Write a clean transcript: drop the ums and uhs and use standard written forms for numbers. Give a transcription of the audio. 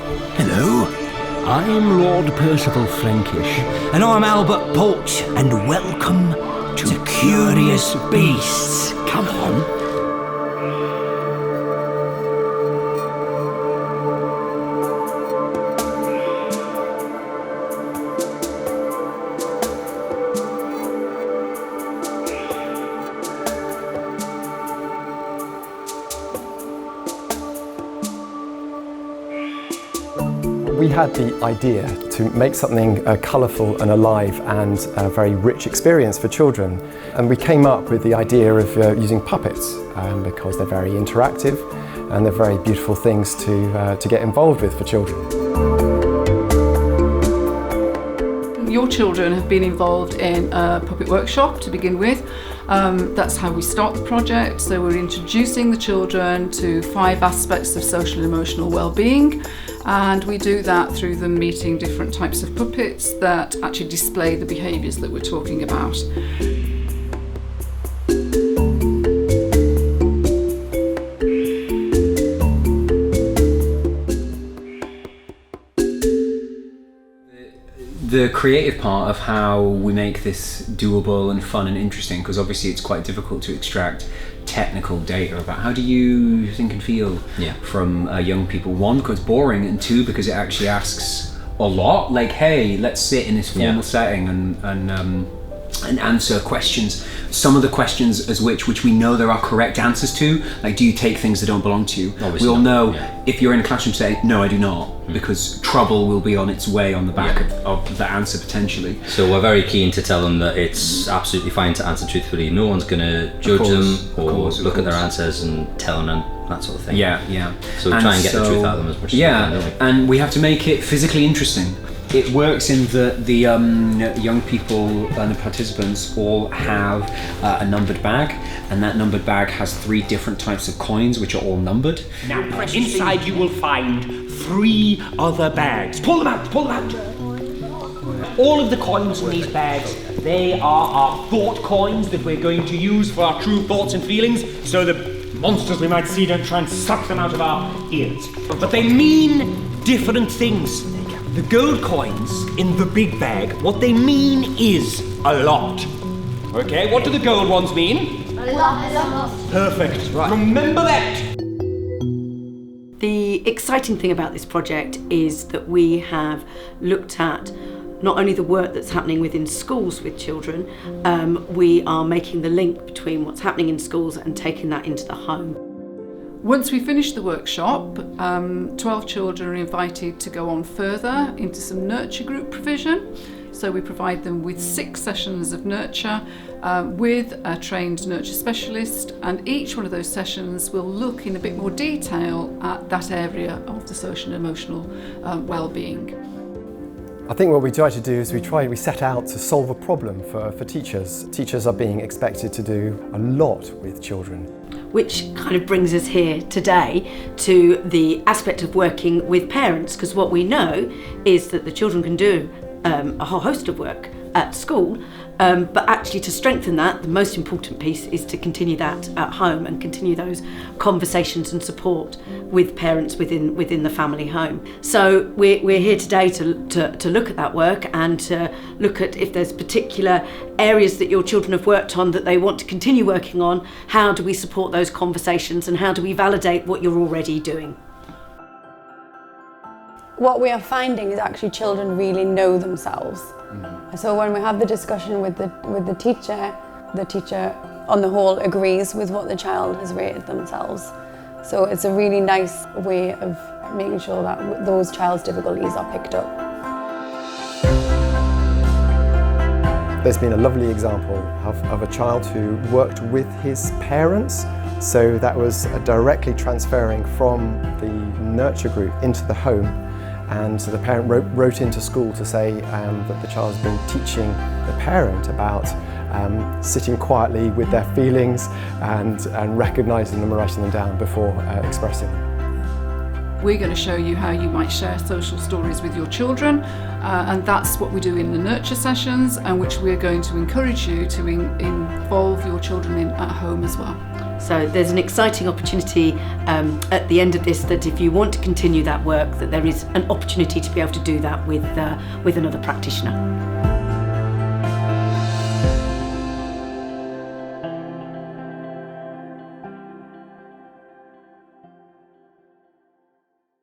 Hello, I'm Lord Percival Frankish. And I'm Albert Porch, and welcome to Curious Beasts. Come on. We had the idea to make something colourful and alive and a very rich experience for children. And we came up with the idea of using puppets because they're very interactive and they're very beautiful things to get involved with for children. Your children have been involved in a puppet workshop to begin with. That's how we start the project. So we're introducing the children to 5 aspects of social and emotional well-being, and we do that through them meeting different types of puppets that actually display the behaviours that we're talking about. The creative part of how we make this doable and fun and interesting, because obviously it's quite difficult to extract technical data about how do you think and feel from young people. 1, because it's boring, and 2, because it actually asks a lot. Like, hey, let's sit in this formal setting and answer questions. Some of the questions as which we know there are correct answers to, like, do you take things that don't belong to you? Obviously we'll not. know if you're in a classroom setting, no, I do not, because trouble will be on its way on the back of that answer potentially. So we're very keen to tell them that it's absolutely fine to answer truthfully. No one's going to judge them or look at their answers and tell them that sort of thing. Yeah. So we try and get the truth out of them as much as we can, don't we? And we have to make it physically interesting. It works in that the young people and the participants all have a numbered bag, and that numbered bag has 3 different types of coins which are all numbered. Now, inside you will find 3 other bags. Pull them out, pull them out. All of the coins in these bags, they are our thought coins that we're going to use for our true thoughts and feelings, so the monsters we might see don't try and suck them out of our ears. But they mean different things. The gold coins in the big bag, what they mean is a lot. Okay, what do the gold ones mean? A lot. Perfect. Right. Remember that. The exciting thing about this project is that we have looked at not only the work that's happening within schools with children, we are making the link between what's happening in schools and taking that into the home. Once we finish the workshop, 12 children are invited to go on further into some nurture group provision. So we provide them with 6 sessions of nurture with a trained nurture specialist, and each one of those sessions will look in a bit more detail at that area of the social and emotional well-being. I think what we try to do is we set out to solve a problem for teachers. Teachers are being expected to do a lot with children. Which kind of brings us here today to the aspect of working with parents, because what we know is that the children can do a whole host of work at school, but actually to strengthen that, the most important piece is to continue that at home and continue those conversations and support with parents within the family home. So we're here today to look at that work and to look at if there's particular areas that your children have worked on that they want to continue working on. How do we support those conversations and how do we validate what you're already doing? What we are finding is actually children really know themselves. So when we have the discussion with the teacher on the whole agrees with what the child has rated themselves. So it's a really nice way of making sure that those child's difficulties are picked up. There's been a lovely example of a child who worked with his parents. So that was directly transferring from the nurture group into the home. And so the parent wrote into school to say that the child's been teaching the parent about sitting quietly with their feelings and recognising them and writing them down before expressing them. We're going to show you how you might share social stories with your children, and that's what we do in the nurture sessions, and which we're going to encourage you to involve your children in at home as well. So there's an exciting opportunity at the end of this, that if you want to continue that work, that there is an opportunity to be able to do that with another practitioner.